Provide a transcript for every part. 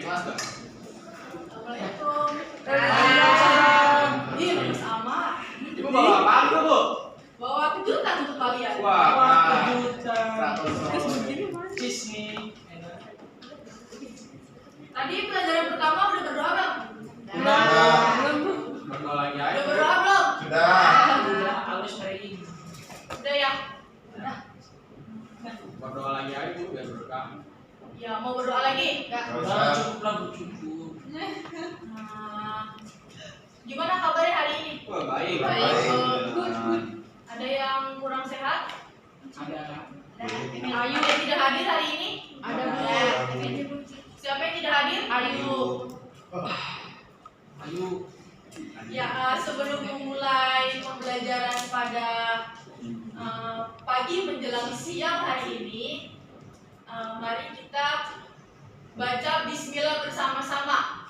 kelas nggak? Assalamualaikum. Iya, sama. Ibu bawa apaan tuh, Bu? Bawa kejutan untuk kalian. Wah, kejutan. Terus begini mas. Cheese nih. Tadi pelajaran pertama udah berdoa belum? Belum. berdoa lagi aja. Udah berdoa belum? Udah halus praying. Udah ya. Udah. Berdoa lagi aja, Bu, biar berkah. Ya mau berdoa lagi? Enggak. Udah cukup lah, Bu, cukup. Gimana kabarnya hari ini? Wah, baik. Ada yang kurang sehat? Ada. Ayu yang tidak hadir hari ini? Ada, Bu. Siapa yang tidak hadir? Ayu. Ayo. Ya, sebelum memulai pembelajaran pada pagi menjelang siang hari ini, mari kita baca Bismillah bersama-sama.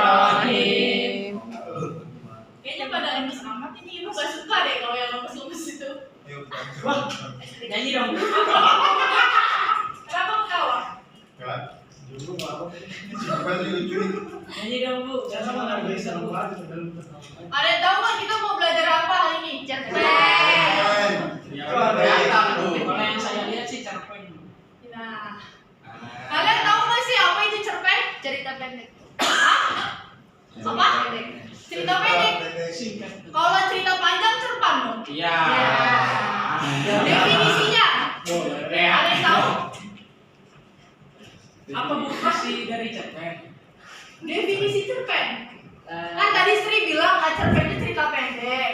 Bismillahirrahmanirrahim. Kayaknya pada lemes amat ini, ibu gak suka deh kalau yang lemes-lemes itu. Wah, nyanyi dong. Kenapa ketawa? Nyanyi dong, Bu. Jangan menghargai sama banget. Ada yang tahu nggak kita mau belajar apa hari ini? Cerpen. Kelihatan tuh. Kalau yang saya lihat sih cerpen. Nah, kalian tahu nggak sih apa itu cerpen? Cerita pendek. Apa? Cerita pendek. Singkat. Kalau cerita panjang cerpen dong. Iya. Definisinya. Boleh. Ada yang tahu? Apa Bu sih dari cerpen? Definisi cerpen. Kan tadi Sri bilang nggak cerpen itu cerita pendek,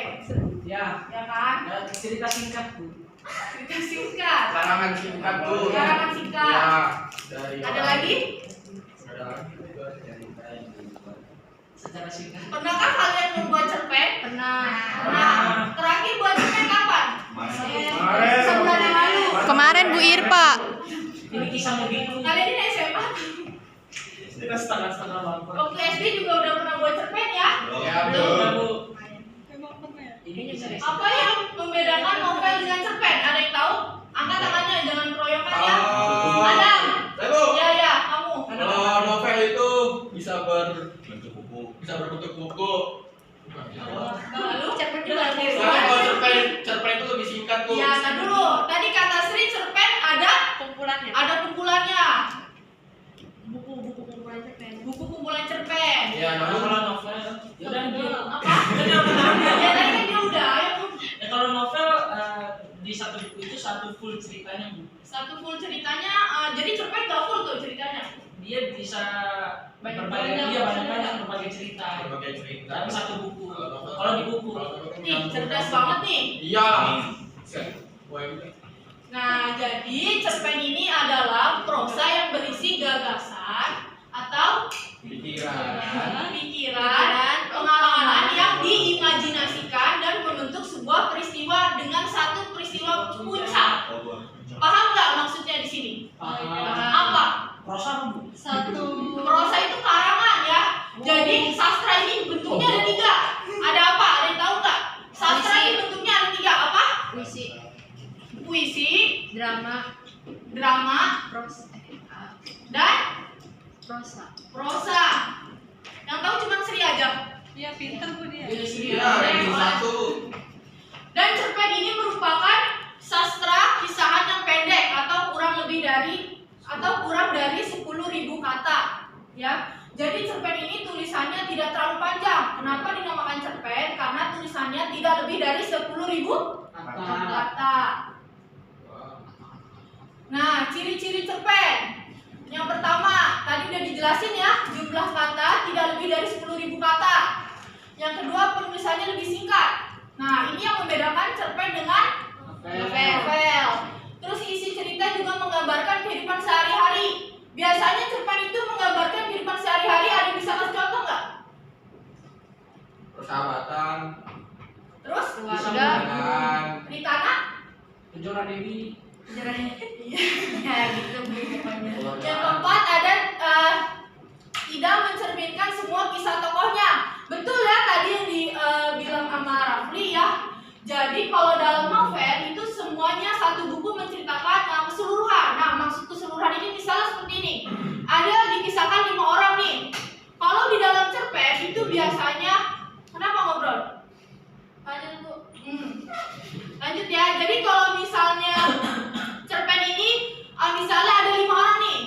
Ya, ya kan? cerita singkat, Bu. Cerita singkat. Karangan singkat tuh. Karangan singkat. Ya, dari Ada lagi? Ada lagi. Secara singkat. Pernahkah kalian membuat cerpen? Pernah. Pernah. Terakhir buat cerpen kapan? Sebulan yang lalu. Kemarin Bu Irpa. Ini kisah begitu. Kalian ini SMA? Kita setengah-setengah bang. Waktu SD juga udah pernah buat cerpen ya? Ya, Belum, belum. Bu. Ini kisah Apa yang membedakan novel dengan cerpen? Ada yang tahu? Angkat tangannya, jangan keroyokan ya. Adam. Bu. Ya, kamu. Kalau novel itu bisa berbentuk buku. Lalu cerpen juga ada. Soalnya kalau cerpen itu lebih singkat tuh. Ya, nah dulu. Tadi kata Sri cerpen ada Kumpulannya. ada kumpulannya. Buku-buku kumpulan cerpen. Buku kumpulan cerpen. Ya, Kalau lalu novel, ya udah dia. Apa? Ya tadi kan dia udah. Ayo, Bu. Ya, kalau novel di satu buku itu satu full ceritanya, Bu. Satu full ceritanya. Jadi cerpen gak full tuh ceritanya. Dia bisa Banyak-banyak. banyak berbagai cerita. berbagai cerita. Tapi satu buku. Kalau di buku, Nih, cerdas banget nih. Iya. Wah, Nah, jadi cerpen ini adalah prosa yang berisi gagasan atau pikiran, pengalaman yang diimajinasikan dan membentuk sebuah peristiwa dengan satu peristiwa puncak. Paham nggak maksudnya di sini? Apa? prosa, Bu. Satu. Prosa itu karangan ya. Jadi sastra ini bentuknya ada tiga. Ada apa? Ada yang tahu nggak? Sastra ini bentuknya ada tiga. Apa? Puisi. Puisi, Drama. drama, dan Prosa. Yang tahu cuma Sri aja. Iya, pintar Bu dia. Dia sendiri. Iya, itu satu. Dan cerpen ini merupakan sastra kisahan yang pendek atau kurang dari 10.000 kata, ya. Jadi cerpen ini tulisannya tidak terlalu panjang. Kenapa dinamakan cerpen? Karena tulisannya tidak lebih dari 10.000 kata. Nah, ciri-ciri cerpen. Yang pertama, tadi udah dijelasin ya, jumlah kata tidak lebih dari 10.000 kata. Yang kedua, penulisannya lebih singkat. Nah, ini yang membedakan cerpen dengan novel. Terus isi cerita juga menggambarkan kehidupan sehari-hari. Biasanya cerpen itu menggambarkan kehidupan sehari-hari. Ada yang bisa kasih contoh nggak? Persahabatan. Terus? Keluarga. Cerita anak? Kejora Dewi. Ya gitu pokoknya. Yang keempat ada tidak mencerminkan semua kisah tokohnya. Betul ya tadi yang dibilang sama Rafli ya. Jadi kalau dalam novel itu semuanya satu buku menceritakan keseluruhan. Nah, maksud keseluruhan ini misalnya seperti ini. Ada dikisahkan 5 orang nih. Kalau di dalam cerpen itu biasanya kenapa ngobrol? Lanjut Bu. Lanjut ya. Jadi kalau misalnya cerpen ini misalnya ada 5 orang nih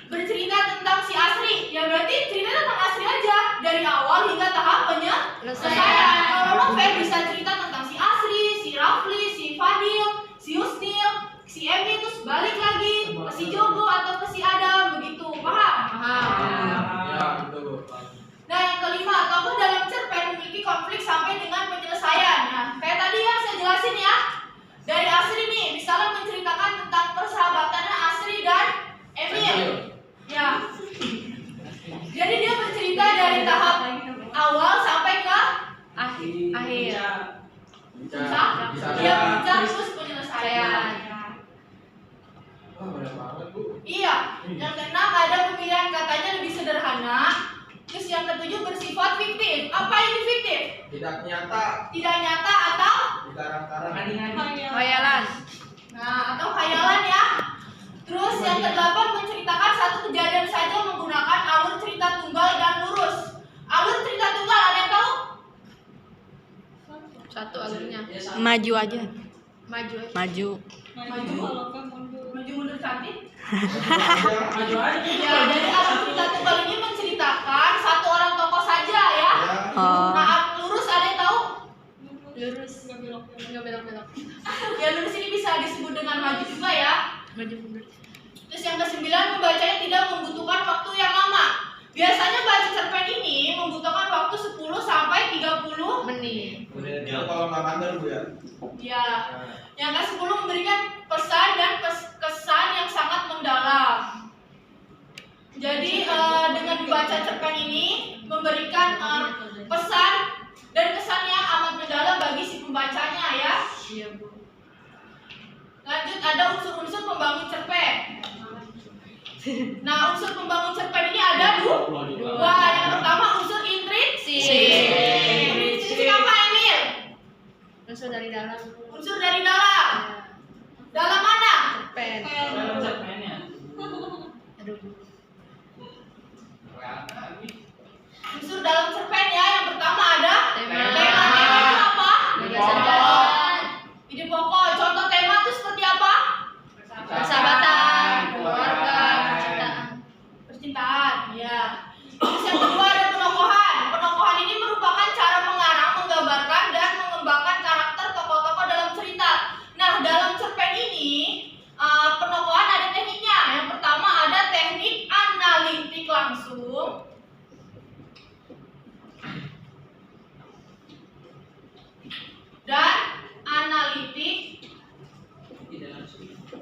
bercerita tentang si Asri, ya berarti cerita tentang Asri aja dari awal hingga tahap penyelesaian. Kalau novel bisa cerita tentang si Asri, si Rafli, si Fadil, si Husnil, si Emi, terus balik lagi ke si Jogo atau ke si Adam, begitu. Paham? Ya, betul. Nah, yang kelima, tokoh dalam cerpen memiliki konflik sampai dengan penyelesaian. Nah, kayak tadi yang saya jelasin ya. Dari Asri nih, misalnya menceritakan tentang persahabatannya Asri dan Emil. Ya. Jadi dia bercerita dari tahap awal sampai ke Akhir. puncak. Dia puncak terus penyelesaian. Wah, banyak banget, Bu. Iya. Yang keenam ada pemilihan katanya lebih sederhana. Terus yang ketujuh bersifat fiktif. Apa ini fiktif? Tidak nyata, Tidak nyata atau dikarang-karang. Khayalan. nah atau khayalan ya. Terus yang kedelapan menceritakan satu kejadian saja menggunakan alur cerita tunggal dan lurus. Alur cerita tunggal ada yang tahu? Satu alurnya. Maju aja. Maju. Maju. Maju mundur cantik. Maju aja. Ya, jadi alur cerita tunggal ini menceritakan satu orang tokoh saja ya. Oh. Nah, lurus ada yang tahu? Lurus. Nggak belok-belok. Ya, lurus ini bisa disebut dengan maju juga ya. Maju mundur. Terus yang ke-9 membacanya tidak membutuhkan waktu yang lama. Biasanya baca cerpen ini membutuhkan waktu 10 sampai 30 Menit. Itu kalau nggak mandor, Bu ya. ya. Yang ke-10 memberikan pesan dan kesan yang sangat mendalam. Jadi dengan membaca cerpen ini memberikan pesan dan kesan yang amat mendalam bagi si pembacanya ya. Iya Bu. Lanjut ada unsur-unsur pembangun cerpen. Nah, unsur pembangun cerpen ini ada dua. Yang pertama unsur intrinsik. Intrinsik apa Emil? Unsur dari dalam. Unsur dari dalam. Dalam mana? Cerpen. Dalam cerpennya. Aduh. Unsur dalam cerpen ya. Yang pertama ada Tema. tema. Tema itu apa? Persahabatan. Ide pokok. Contoh tema itu seperti apa? Persahabatan. Keluarga. Percintaan. Percintaan. Ya. Terus yang kedua ada penokohan. Penokohan ini merupakan cara pengarang menggambarkan dan mengembangkan karakter tokoh-tokoh dalam cerita. Nah, dalam cerpen ini penokohan ada tekniknya. Yang pertama ada teknik analitik langsung. Dan analitik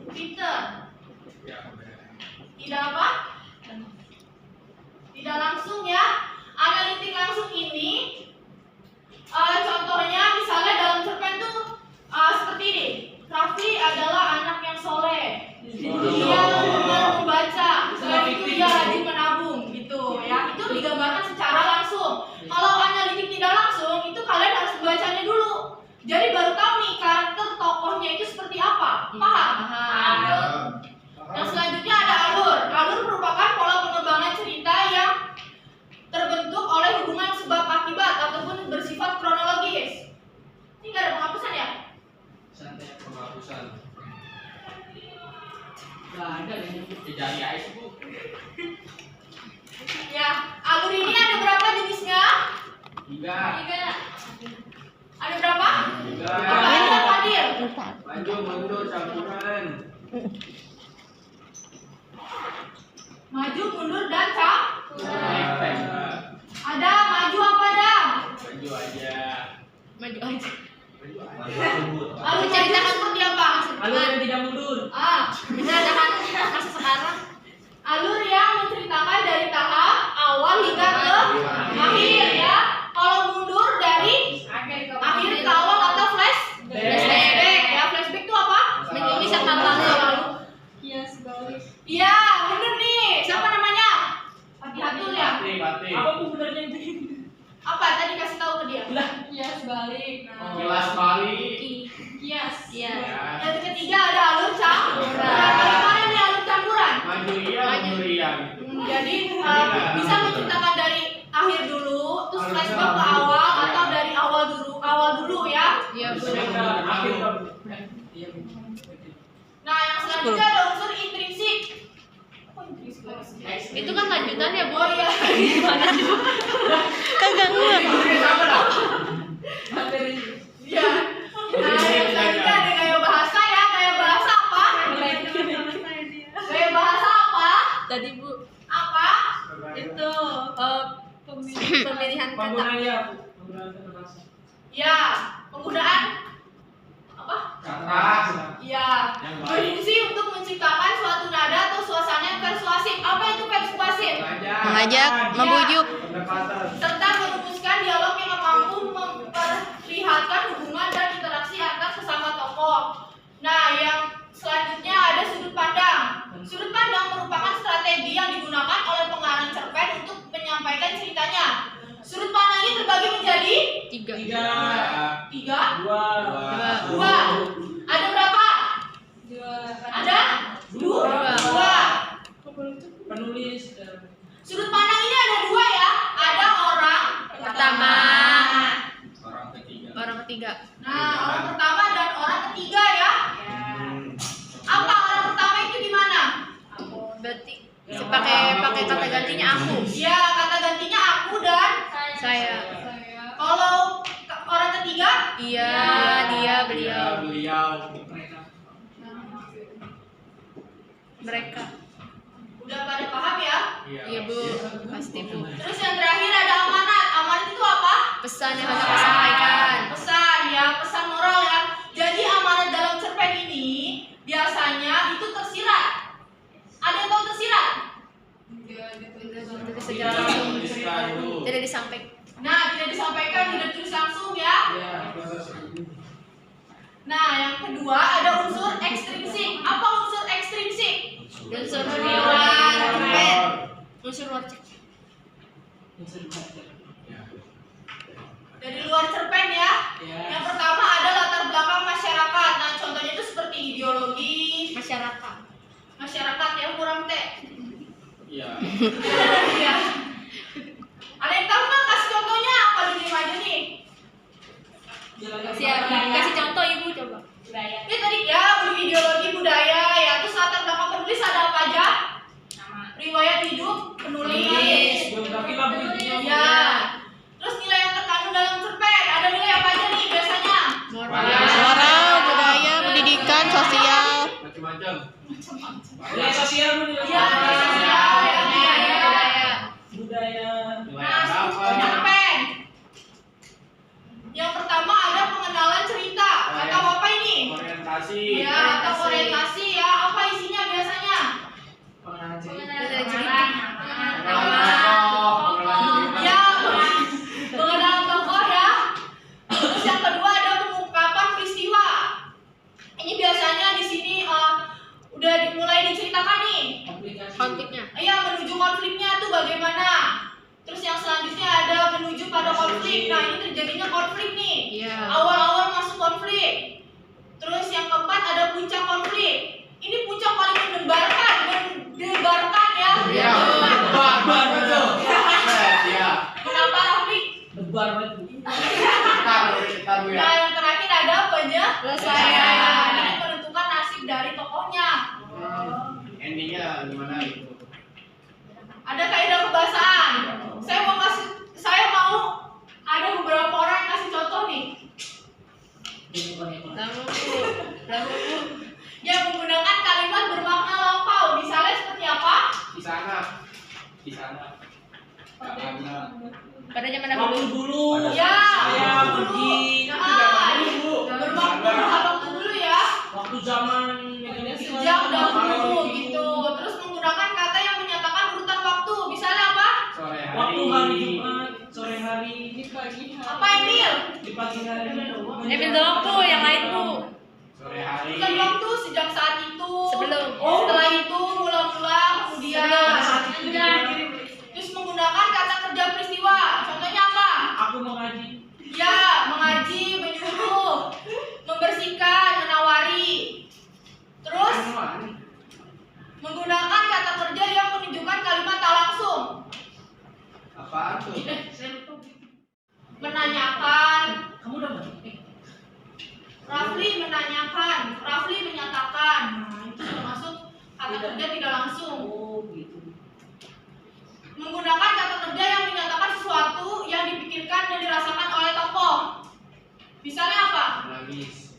filter. Tidak apa? Tidak langsung ya. Analitik langsung ini contohnya misalnya dalam cerpen tuh seperti ini. Raffi adalah anak yang soleh. Dia gemar membaca. Selain itu dia rajin menabung gitu ya. Itu digambarkan secara langsung. Kalau analitik tidak langsung itu kalian harus membacanya dulu. Jadi baru tahu nih karakter tokohnya itu seperti apa. Paham? Yang selanjutnya ada alur. Alur merupakan pola pengembangan cerita yang terbentuk oleh hubungan sebab akibat ataupun bersifat kronologis. Ini nggak ada penghapusan ya? Santai. Penghapusan. Nggak ada yang Jadi ais, Bu. Ya, alur ini ada berapa jenisnya? 3. Ada berapa? 3. Apa aja Fadil? Maju, mundur, campuran. Maju, mundur, dan cap. Efek. Ada maju apa Dam? Maju aja. Maju aja. Alur ceritakan seperti apa? alur yang tidak mundur. Menceritakan masa sekarang. Alur yang menceritakan dari tahap awal hingga ke akhir ya. Kalau mundur dari akhir ke awal atau flashback ya. Flashback itu apa? Mengingat masa lalu. Iya, bener nih. Siapa namanya? Pati Hatul ya? Pati. Apa tuh benernya itu? Apa tadi kasih tahu ke dia? Lah. Kilas balik. Kilas balik. ya gitu. Jadi bisa menceritakan dari akhir dulu, terus flashback ke awal atau dari awal dulu ya. Iya, Bu. Akhir iya. Nah, yang selanjutnya ada unsur intrinsik. Apa intrinsik? Itu kan lanjutannya, Bu. Oh iya. Gimana sih, Bu? Kagak ngerti. Iya. Nah, yang selanjutnya ada gaya bahasa ya. Gaya bahasa apa? Gaya bahasa apa? Tadi, Bu. Apa? Itu pemilihan kata. Penggunaan kata bahasa. Ya, penggunaan apa? Kata Ya, yang baik. berfungsi untuk menciptakan suatu nada atau suasana yang persuasif. Apa itu persuasif? Mengajak, membujuk. pendekatan. Serta merumuskan dialog yang mampu memperlihatkan hubungan dan interaksi antar sesama tokoh. Nah, yang selanjutnya ada sudut pandang. Sudut pandang merupakan strategi yang digunakan oleh pengarang cerpen untuk menyampaikan ceritanya. Sudut pandang ini terbagi menjadi 3. tiga. Dua. Ada berapa? Ada? Dua. Penulis Sudut pandang ini ada dua ya. Ada orang Pertama. Orang ketiga. Orang ketiga. Nah, orang pertama dan orang ketiga ya. Apa orang pertama itu di mana? Berarti pakai kata gantinya aku. Ya, kata gantinya aku dan Saya. kalau orang ketiga Iya, dia, beliau. Beliau. Mereka. udah pada paham ya? Iya, Bu. Pasti, Bu. Terus yang terakhir ada amanat. Amanat itu apa? Pesan yang hendak disampaikan. Pesan ya, pesan moral ya. Jadi amanat dalam cerpen ini biasanya itu tersirat. Ada yang tahu tersirat? Tidak secara langsung. Tidak disampaikan. Nah, tidak disampaikan, tidak ditulis langsung ya. Nah, yang kedua ada unsur ekstrinsik. Apa unsur ekstrinsik? Unsur luar cerpen. Unsur luar cerpen. Dari luar cerpen ya. Yang pertama ada latar belakang masyarakat. Nah, contohnya itu seperti ideologi Masyarakat. masyarakat yang kurang teh. Iya. Iya. Ada yang tahu nggak? Kasih contohnya apa di sini aja nih? Siapa? Kasih contoh, Ibu, coba. Ini tadi ya ideologi budaya ya. Terus latar belakang penulis ada apa aja? Riwayat hidup penulis. Biografi lah Bu intinya. Ya. Terus nilai yang terkandung dalam cerpen ada nilai apa aja nih biasanya? Moral, budaya, pendidikan, sosial. Macam-macam. Nilai sosial Bu. Iya, nilai sosial, ya, Budaya. Budaya. Nah, cerpen. Yang pertama ada pengenalan cerita. Atau apa ini? Orientasi. Ya, atau orientasi ya. Apa isinya biasanya? Pengenalan cerita. Pengenalan cerita. Ya, pengenalan tokoh ya. Terus yang kedua ada pengungkapan peristiwa. Ini biasanya di sini udah mulai diceritakan nih. Konfliknya. Iya, menuju konfliknya tuh bagaimana. Terus yang selanjutnya ada menuju pada konflik. Nah, ini terjadinya konflik nih. Iya. Awal-awal masuk konflik. Terus yang keempat ada puncak konflik. Ini puncak paling mendebarkan ya. Iya. Barbar betul. Iya. Kenapa Rafli? Debar banget Bu. Kita Bu ya. Nah, yang terakhir ada penyelesaian. Ini menentukan nasib dari tokohnya. Endingnya gimana itu? Ada kaidah kebahasaan. Saya mau ada beberapa orang yang kasih contoh nih. Lalu, Bu. Yang menggunakan kalimat bermakna lampau. Misalnya seperti apa? Di sana. Pada zaman Waktu dahulu. dulu. Ya, Saya dulu. pergi. Bermakna waktu dulu ya. Waktu zaman Sejak dahulu gitu. Terus menggunakan kata yang menyatakan urutan waktu. Misalnya apa? Sore hari. Waktu hari Jumat, sore hari, di pagi hari. Apa Emil? Di pagi hari. Emil doang, Bu, yang lain, Bu. Sore hari. Urutan waktu sejak saat itu. Sebelum. Setelah itu mula-mula kemudian. Sebelum. Terus menggunakan kata kerja peristiwa. Contohnya apa? Aku mengaji. Ya, mengaji, menyuruh, membersihkan, menawari. Terus menggunakan kata kerja yang menunjukkan kata kerja tidak langsung. Oh, gitu. Menggunakan kata kerja yang menyatakan sesuatu yang dipikirkan dan dirasakan oleh tokoh. Misalnya apa? Menangis.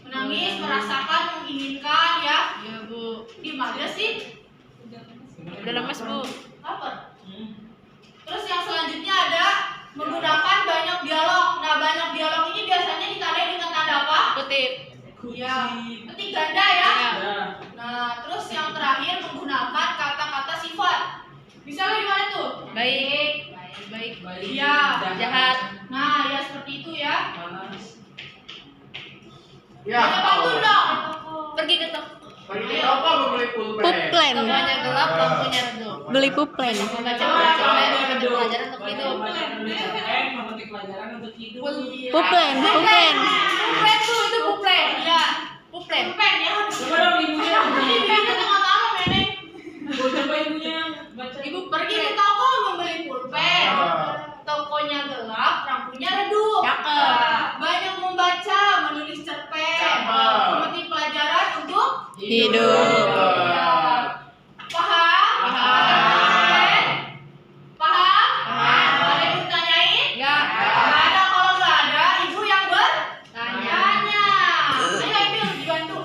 Menangis, merasakan, menginginkan, ya. Iya, Bu. Di mana sih? Udah lemes, Bu. Lapar. Hmm. Terus yang selanjutnya ada menggunakan banyak dialog. Nah, banyak dialog ini biasanya ditandai dengan tanda apa? Kutip. Iya, ketik ganda ya. Ya. Nah, terus yang terakhir menggunakan kata-kata sifat. Misalnya di mana tuh? Baik. Baik. Baik. Iya. Jahat. Nah, ya seperti itu ya. Panas. Ya. Banyak bantu dong. Pergi ke toko. Pergi ke toko membeli pulpen. Puplen. Tokonya gelap, lampunya redup. Beli puplen. Membaca pelajaran untuk hidup. Memetik pelajaran untuk hidup. Puplen, puplen. Puplen tuh, itu puplen. Iya. Puplen. Puplen ya. Coba dong ibunya. Ini biasanya tengah malam, Nenek. Coba ibunya baca. Ibu pergi ke toko membeli pulpen. Tokonya gelap, lampunya redup. Cakep. Banyak membaca, menulis cerpen. Cakep. Memetik pelajaran untuk Hidup. Paham? Paham. Paham? Paham. Ada yang ditanyain? Enggak. Nggak ada. Kalau nggak ada, ibu yang Tanya. bertanya. Ayo Emil dibantu.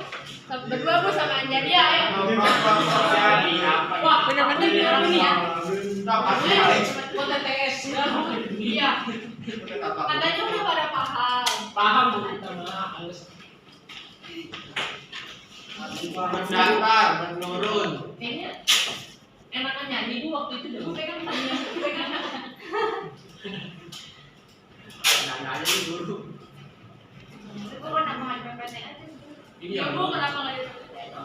Berdua, Bu, sama Anjani. Iya, ayo. Jadi apa? Wah, Bener-bener bilang ini ya. buat TTS. Iya. Katanya udah pada paham. Paham Bu, kita mah halus. Mendatar, menurun. Kayaknya enakan nyanyi Bu waktu itu deh. Ibu pegang tanya. Pegang. Nanya aja dulu. Ibu kenapa nggak PPT aja? Ini Ya, yang Bu, kenapa nggak di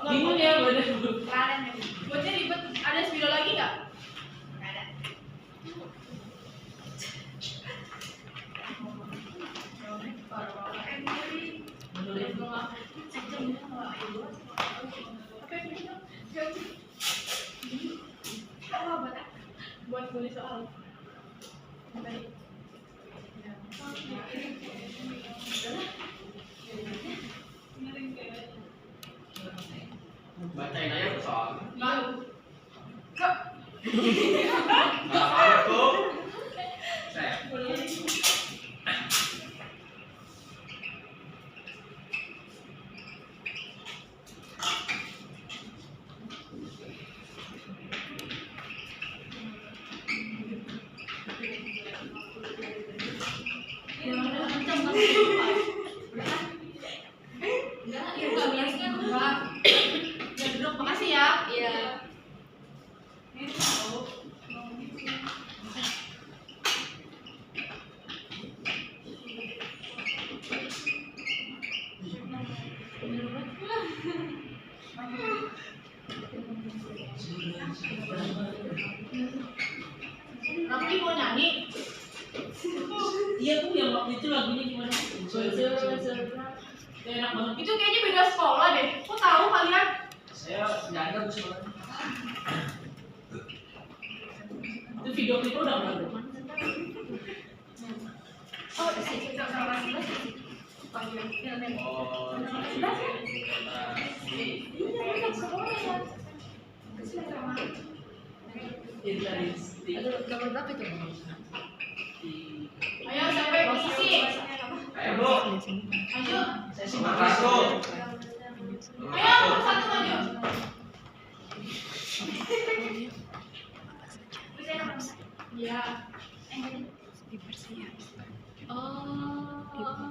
Bingung ya, bener Bu. Kalian ya. Buatnya ribet. Ada spidol lagi nggak? Nggak ada. Buat tulis soal. Baik. bacain aja soal. Lalu. Kak. Assalamualaikum. Saya. Makasih ya. Iya. Raffi mau nyanyi. Iya Bu, yang waktu itu lagunya gimana? Itu enak banget. Itu kayaknya beda sekolah deh. Kok tahu kalian? Saya nggak ada Bu sebenarnya. Itu video klipnya udah berapa? Oh, sih. Aduh, gambar berapa itu? Ayo sampai posisi. Ayo, Bu. Maju. Saya sih Nomor satu. Ayo nomor satu maju. Iya. Oh.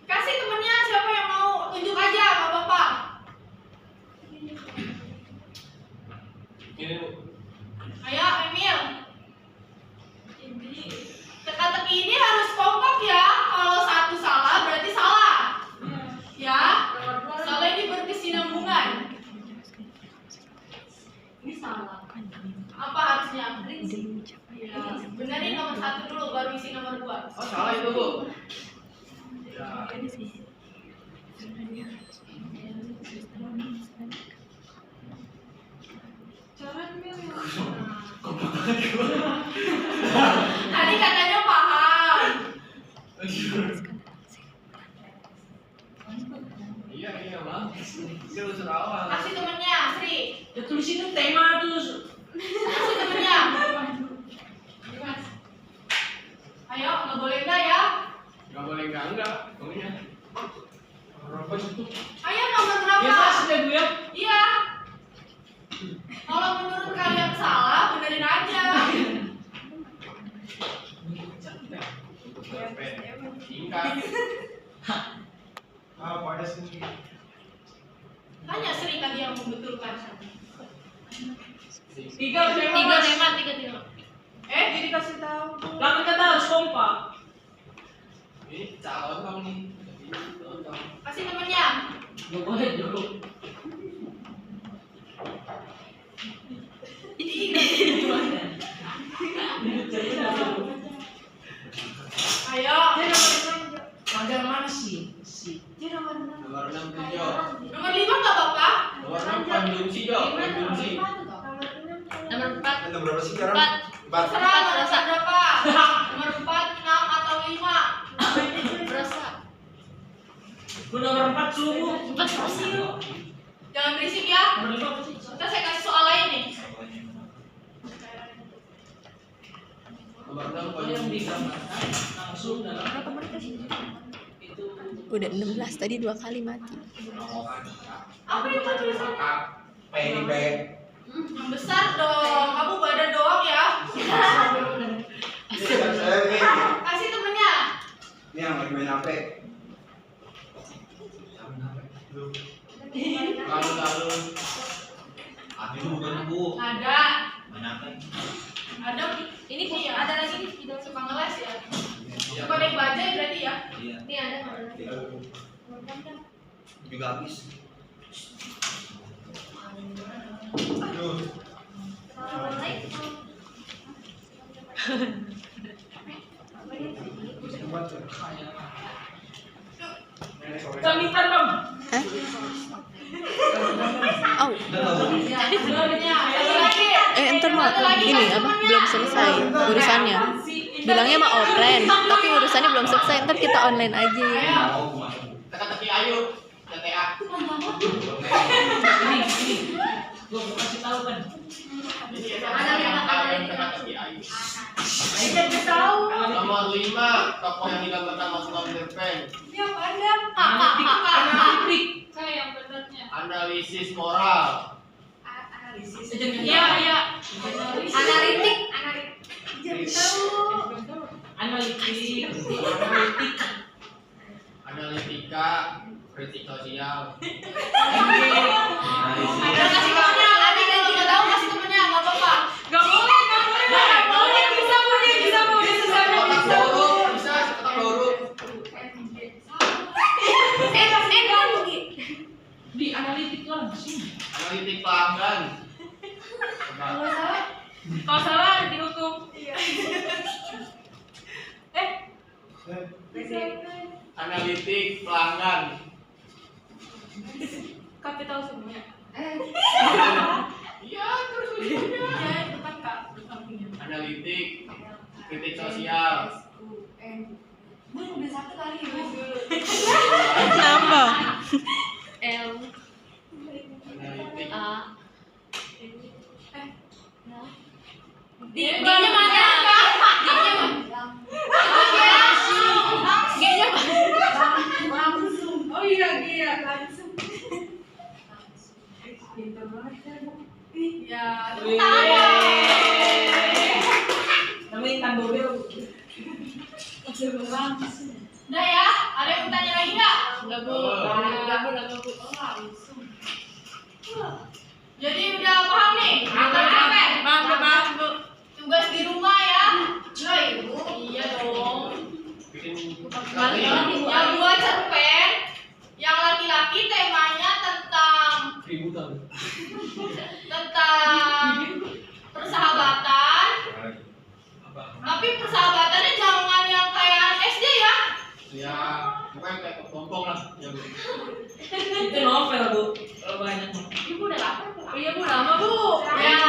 Kasih temennya siapa yang mau tunjuk aja, nggak apa-apa. Ini, Bu. Ayo Emil. Teka-teki ini harus kompak ya. Kalau satu salah berarti salah. Ya. Soalnya ini berkesinambungan. Ini salah. Apa harusnya? Ya. Benerin nomor satu dulu, baru isi nomor 2. Oh, salah itu, Bu. Jangan Emil. Tadi katanya paham. Iya bang. Kita usul awal. Kasih temennya, Sri. Ya tulisin tema terus. Kasih temennya. Ayo, nggak boleh enggak ya? Gak boleh enggak. Pokoknya. Ayo nomor berapa? Ya pas deh Bu ya. Iya. Kalau menurut kalian salah, benerin aja. Singkat. Tanya Sri tadi yang membetulkan. Tiga tema. Tiga. Jadi kasih tahu. Lalu kata harus kompak. Ini calon kamu nih. Kasih temennya. Gak boleh dulu. Ayo. Pelajaran mana sih? Nomor 67. Nomor 5 nggak apa-apa. Nomor 6 konjungsi Jo. Konjungsi. Nomor 4. Nomor berapa sih sekarang? 4. Terserah nomor berapa. Nomor 4, 6 atau 5. Berasa. Gue nomor 4 subuh. 4 berasa. Jangan berisik ya. Nomor 5 apa sih? Ntar saya kasih soal lain nih. Nomor 6 Yang konjungsi. digambarkan langsung dalam itu. Udah 16 tadi 2 kali mati. Apa itu tulisannya? P ini P. Yang besar dong. Kamu badan doang ya. Kasih temennya. Ini yang lagi main HP. Lalu. Aku itu bukan aku. Ada. Main HP. Ada. Ini ya. Ada lagi nih. Suka ngeles ya. Iya. Suka naik bajai berarti ya. Iya. Ini ada. Juga habis. Aduh. Kamitan dong. Hah? Au. Temennya. Satu lagi. Entar mah ini apa? Belum selesai urusannya. Bilangnya mah offline, tapi urusannya belum selesai. Ntar kita online aja. Mau masuk. Teka-teki ayo. TTA. Ini. Gue kasih tahu kan. Teka-teki ayo. Jadi tahu. Nomor 5 tokoh yang digambarkan masuk dalam cerpen. Dia ada. Analitik. Kayak yang benernya. Analisis moral. Analisis. Iya. Analitik. Analitik. Analitika. Kritik sosial. Ada kasih temennya. Nanti kalau tidak tahu kasih temennya. Nggak apa-apa. Gak boleh. Bisa punya. Kotak huruf. Bisa kotak huruf. Di analitik langsung. Analitik pelanggan. Kalau salah dihukum. Analitik pelanggan. Kapital semuanya. Iya terus ujungnya. Ya, itu kan Kak. Sampingnya. Analitik. Kritik sosial. Udah satu kali ya. Kenapa? L. Analitik. A. Dia G-nya mana? G-nya Oh iya, dia langsung. Pintar banget kan. Ya, tepuk tangan dong. Namanya Tandorio. Udah ya, ada yang bertanya lagi nggak? Enggak, Bu. Langsung. Jadi udah paham nih? Paham, Bu. Tugas di rumah ya. Nah, Ibu. Iya dong. Bikin Yang dua cerpen, yang laki-laki temanya tentang persahabatan. Tapi persahabatannya jangan yang kayak SD ya. ya pokoknya kayak kepompong lah ya Bu. Itu novel Bu. Kalau banyak. Ibu udah lapar. Iya Bu, lama Bu. Ya,